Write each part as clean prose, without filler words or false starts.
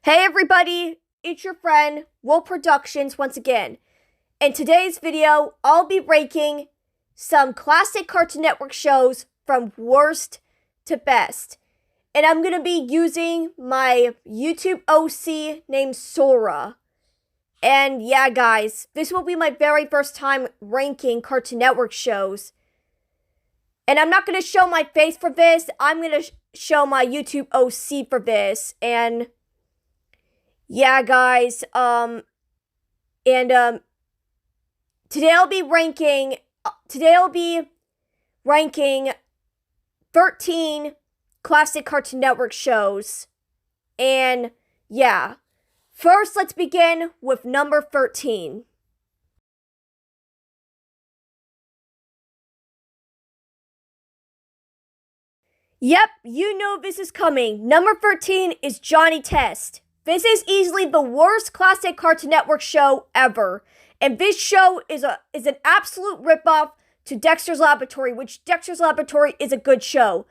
Hey everybody, it's your friend, Will Productions once again. In today's video, I'll be ranking some classic Cartoon Network shows from worst to best. And I'm going to be using my YouTube OC named Sora. And yeah guys, this will be my very first time ranking Cartoon Network shows. And I'm not going to show my face for this, I'm going to show my YouTube OC for this. And yeah, guys, today I'll be ranking 13 classic Cartoon Network shows. And yeah, first let's begin with number 13. Yep, you know this is coming. Number 13 is Johnny Test. This is easily the worst classic Cartoon Network show ever. And this show is an absolute ripoff to Dexter's Laboratory, which Dexter's Laboratory is a good show.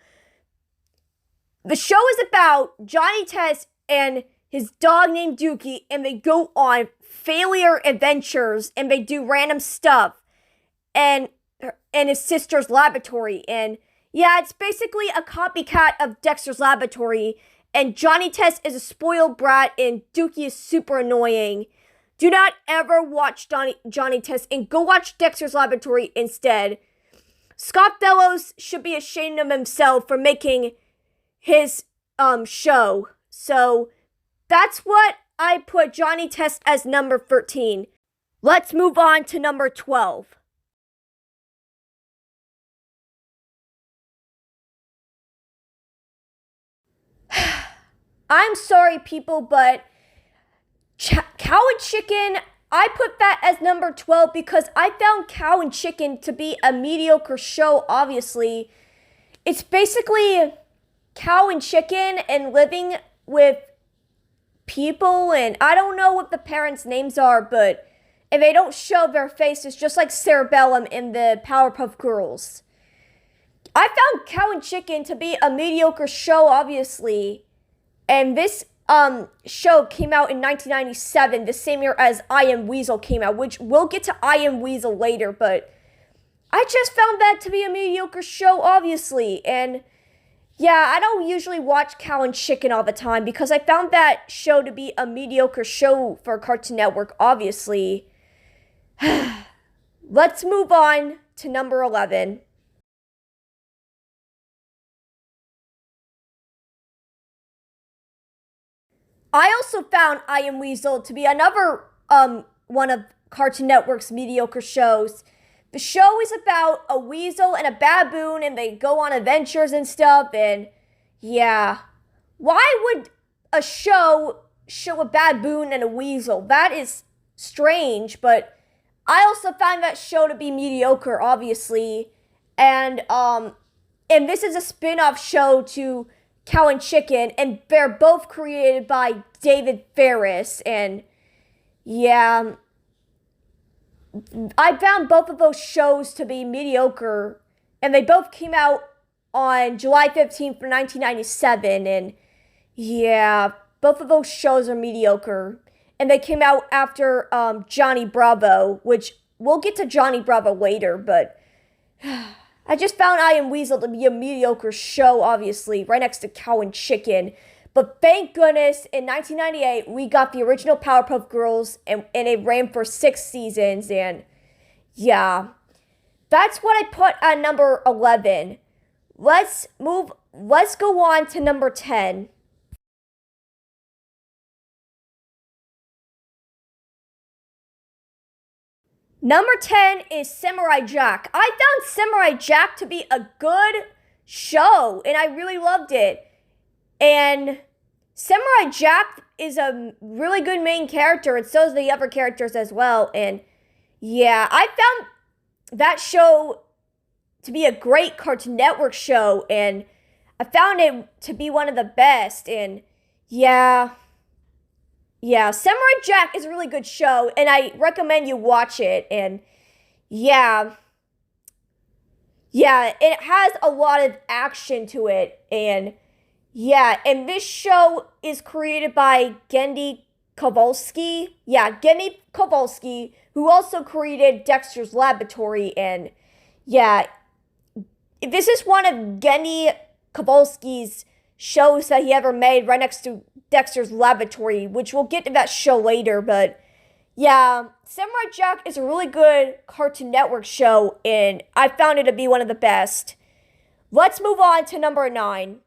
The show is about Johnny Test and his dog named Dookie, and they go on failure adventures, and they do random stuff, and his sister's laboratory. And yeah, it's basically a copycat of Dexter's Laboratory. And Johnny Test is a spoiled brat, and Dookie is super annoying. Do not ever watch Johnny Test, and go watch Dexter's Laboratory instead. Scott Fellows should be ashamed of himself for making his show. So that's what I put Johnny Test as number 13. Let's move on to number 12. I'm sorry, people, but Cow and Chicken, I put that as number 12 because I found Cow and Chicken to be a mediocre show, obviously. It's basically Cow and Chicken and living with people, and I don't know what the parents' names are, but if they don't show their faces, just like Cerebellum in the Powerpuff Girls. I found Cow and Chicken to be a mediocre show, obviously. And this show came out in 1997, the same year as I Am Weasel came out, which we'll get to I Am Weasel later, but I just found that to be a mediocre show, obviously. And yeah, I don't usually watch Cow and Chicken all the time because I found that show to be a mediocre show for Cartoon Network, obviously. Let's move on to number 11. I also found I Am Weasel to be another one of Cartoon Network's mediocre shows. The show is about a weasel and a baboon, and they go on adventures and stuff, and yeah. Why would a show a baboon and a weasel? That is strange, but I also found that show to be mediocre, obviously. And this is a spin-off show to Cow and Chicken, and they're both created by David Ferris, and yeah, I found both of those shows to be mediocre, and they both came out on July 15th for 1997, and yeah, both of those shows are mediocre, and they came out after Johnny Bravo, which we'll get to Johnny Bravo later, but I just found I Am Weasel to be a mediocre show, obviously, right next to Cow and Chicken. But thank goodness, in 1998, we got the original Powerpuff Girls, and it ran for 6 seasons, and yeah. That's what I put at number 11. Let's go on to number 10. Number 10 is Samurai Jack. I found Samurai Jack to be a good show, and I really loved it. And Samurai Jack is a really good main character, and so is the other characters as well. And yeah, I found that show to be a great Cartoon Network show, and I found it to be one of the best. And yeah, Samurai Jack is a really good show, and I recommend you watch it. And yeah, it has a lot of action to it, and Yeah, and this show is created by Gendy Kowalski. Yeah, Gendy Kowalski, who also created Dexter's Laboratory. And yeah, this is one of Gendy Kowalski's shows that he ever made right next to Dexter's Laboratory, which we'll get to that show later. But yeah, Samurai Jack is a really good Cartoon Network show, and I found it to be one of the best. Let's move on to number 9.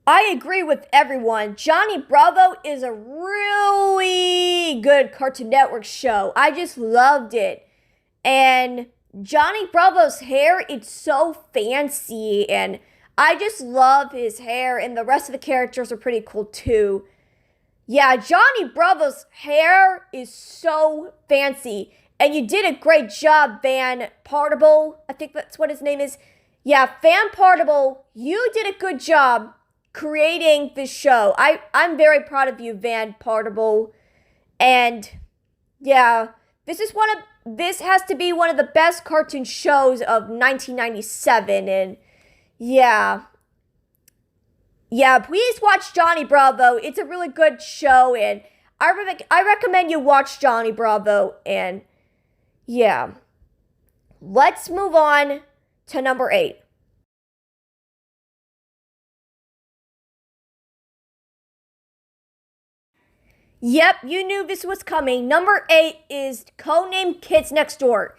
I agree with everyone. Johnny Bravo is a really good Cartoon Network show. I just loved it. And Johnny Bravo's hair, it's so fancy, and I just love his hair, and the rest of the characters are pretty cool too. Yeah, Johnny Bravo's hair is so fancy, and you did a great job, Van Partible. I think that's what his name is. Yeah, Van Partible, you did a good job creating this show. I'm very proud of you, Van Partible. And yeah, this has to be one of the best cartoon shows of 1997. And yeah, please watch Johnny Bravo. It's a really good show, and I recommend you watch Johnny Bravo. And yeah, let's move on to number 8. Yep, you knew this was coming. Number 8 is Codename Kids Next Door.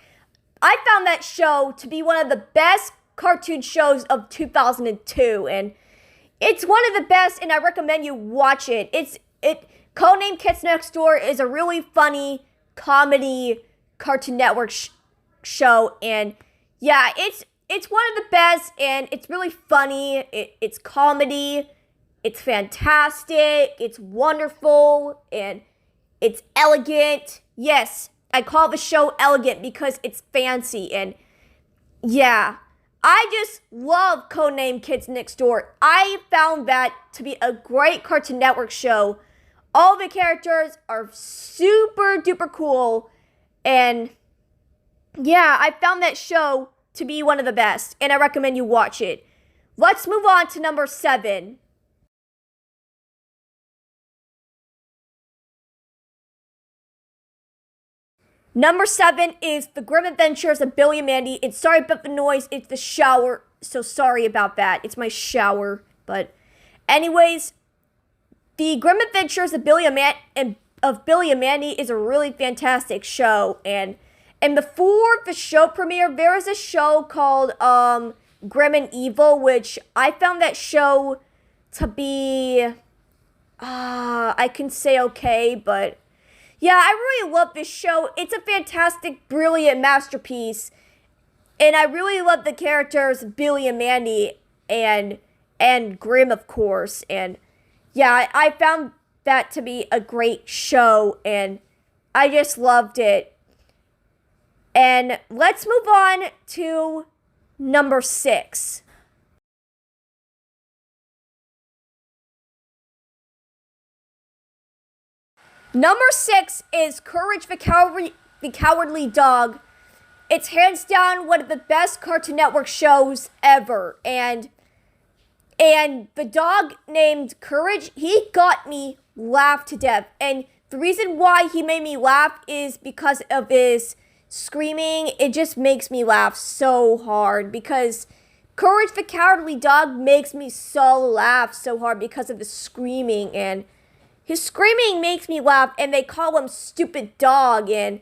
I found that show to be one of the best cartoon shows of 2002, and it's one of the best, and I recommend you watch it. Codename Kids Next Door is a really funny comedy Cartoon Network show, and yeah, it's one of the best, and it's really funny. It's comedy. It's fantastic, it's wonderful, and it's elegant. Yes, I call the show elegant because it's fancy, and yeah, I just love Codename Kids Next Door. I found that to be a great Cartoon Network show. All the characters are super duper cool, and yeah, I found that show to be one of the best, and I recommend you watch it. Let's move on to number 7. Number 7 is The Grim Adventures of Billy and Mandy. It's sorry about the noise. It's the shower. So sorry about that. It's my shower. But anyways, The Grim Adventures of Billy and Mandy is a really fantastic show. And before the show premiere, there was a show called Grim and Evil, which I found that show to be I can say okay, but yeah, I really love this show. It's a fantastic, brilliant masterpiece. And I really love the characters Billy and Mandy and Grim, of course. And yeah, I found that to be a great show, and I just loved it. And let's move on to number 6. Number 6 is Courage the Cowardly Dog. It's hands down one of the best Cartoon Network shows ever. And the dog named Courage, he got me laugh to death. And the reason why he made me laugh is because of his screaming. It just makes me laugh so hard because Courage the Cowardly Dog makes me laugh so hard because of the screaming, and his screaming makes me laugh, and they call him Stupid Dog. And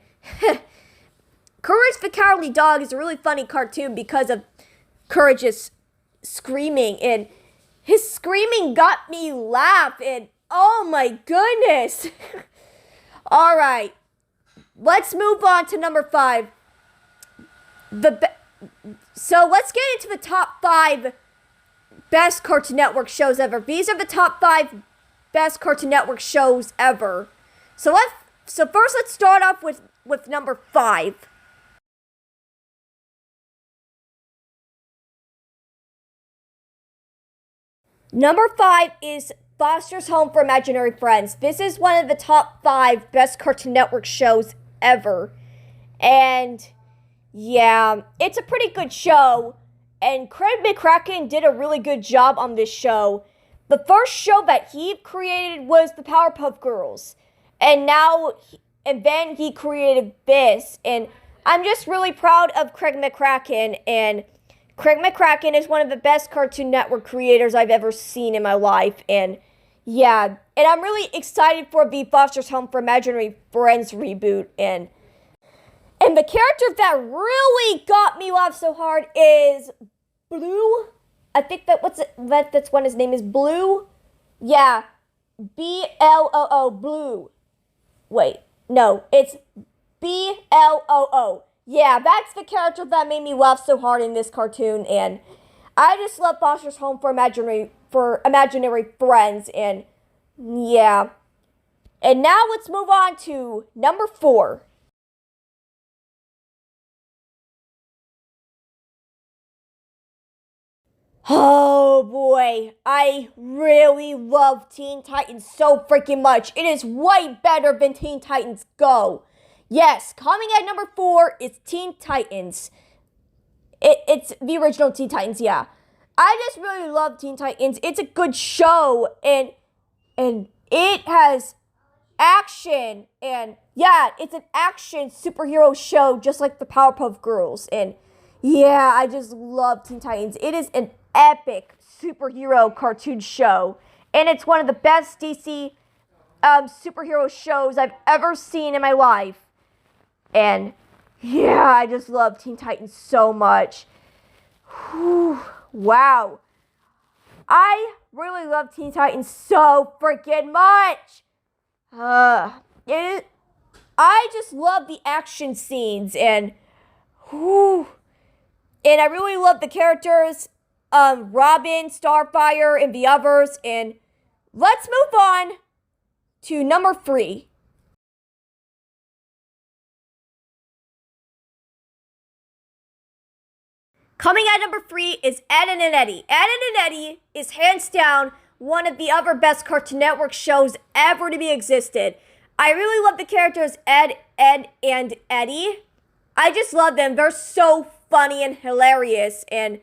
Courage the Cowardly Dog is a really funny cartoon because of Courage's screaming, and his screaming got me laugh, and oh my goodness. All right, let's move on to number 5. So let's get into the top 5 best Cartoon Network shows ever. These are the top 5 best Cartoon Network shows ever. So first let's start off with number 5. Number 5 is Foster's Home for Imaginary Friends. This is one of the top 5 best Cartoon Network shows ever. And Yeah, it's a pretty good show, and Craig McCracken did a really good job on this show. The first show that he created was the Powerpuff Girls, and and then he created this, and I'm just really proud of Craig McCracken, and Craig McCracken is one of the best Cartoon Network creators I've ever seen in my life, and yeah, and I'm really excited for the Foster's Home for Imaginary Friends reboot, and the character that really got me laugh so hard is Blue. I think that's what his name is. Blue. Yeah. Bloo. Blue. Wait. No, it's Bloo. Yeah, that's the character that made me laugh so hard in this cartoon, and I just love Foster's Home for Imaginary Friends, and yeah. And now let's move on to number 4. Oh boy, I really love Teen Titans so freaking much. It is way better than Teen Titans Go. Yes, coming at number 4 is Teen Titans. It's the original Teen Titans, yeah. I just really love Teen Titans. It's a good show, and it has action, and yeah, it's an action superhero show just like the Powerpuff Girls, and yeah, I just love Teen Titans. It is an epic superhero cartoon show, and it's one of the best DC superhero shows I've ever seen in my life. And yeah, I just love Teen Titans so much. Whew, wow. I really love Teen Titans so freaking much. It, I just love the action scenes, and whew, and I really love the characters, Robin, Starfire, and the others. And let's move on to number 3. Coming at number 3 is Ed, Edd n Eddy. Ed, Edd n Eddy is hands down one of the other best Cartoon Network shows ever to be existed. I really love the characters Ed, Edd, and Eddy. I just love them. They're so funny and hilarious, and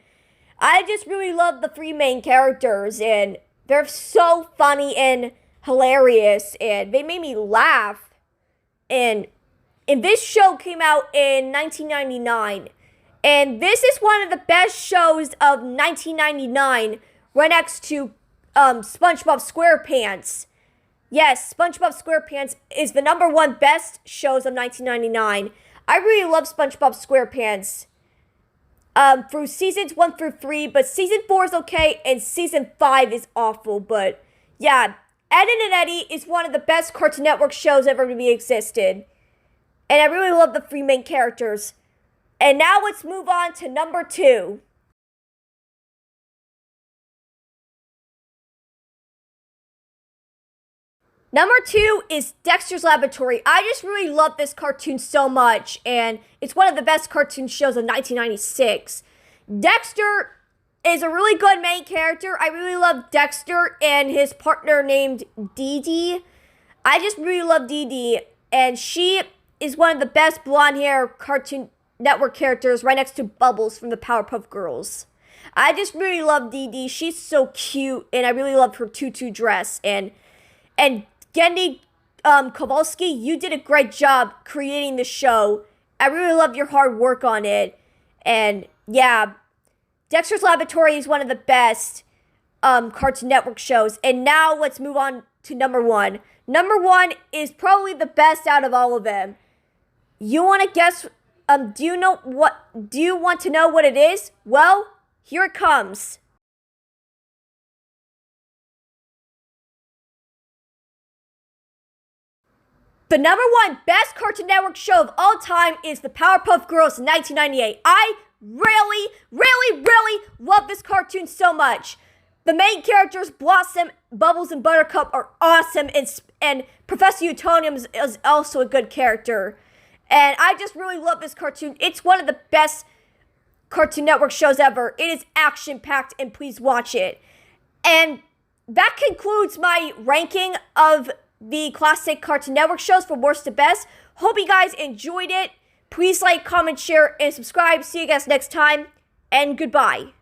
I just really love the 3 main characters, and they're so funny and hilarious, and they made me laugh. And this show came out in 1999. And this is one of the best shows of 1999, right next to SpongeBob SquarePants. Yes, SpongeBob SquarePants is the number 1 best shows of 1999. I really love SpongeBob SquarePants through seasons 1 through 3, but season 4 is okay, and season 5 is awful. But yeah, Ed, Edd n Eddy is one of the best Cartoon Network shows ever to be existed. And I really love the 3 main characters. And now let's move on to number 2. Number 2 is Dexter's Laboratory. I just really love this cartoon so much, and it's one of the best cartoon shows of 1996. Dexter is a really good main character. I really love Dexter and his partner named Dee Dee. I just really love Dee Dee, and she is one of the best blonde hair Cartoon Network characters right next to Bubbles from the Powerpuff Girls. I just really love Dee Dee. She's so cute, and I really love her tutu dress. And Gendy Kowalski, you did a great job creating the show. I really love your hard work on it. And yeah, Dexter's Laboratory is one of the best Cartoon Network shows. And now let's move on to number 1. Number 1 is probably the best out of all of them. You want to guess? Do you want to know what it is? Well, here it comes. The number 1 best Cartoon Network show of all time is the Powerpuff Girls 1998. I really, really, really love this cartoon so much. The main characters, Blossom, Bubbles, and Buttercup, are awesome, and Professor Utonium is also a good character. And I just really love this cartoon. It's one of the best Cartoon Network shows ever. It is action-packed, and please watch it. And that concludes my ranking of the classic Cartoon Network shows from worst to best. Hope you guys enjoyed it. Please like, comment, share, and subscribe. See you guys next time, and goodbye.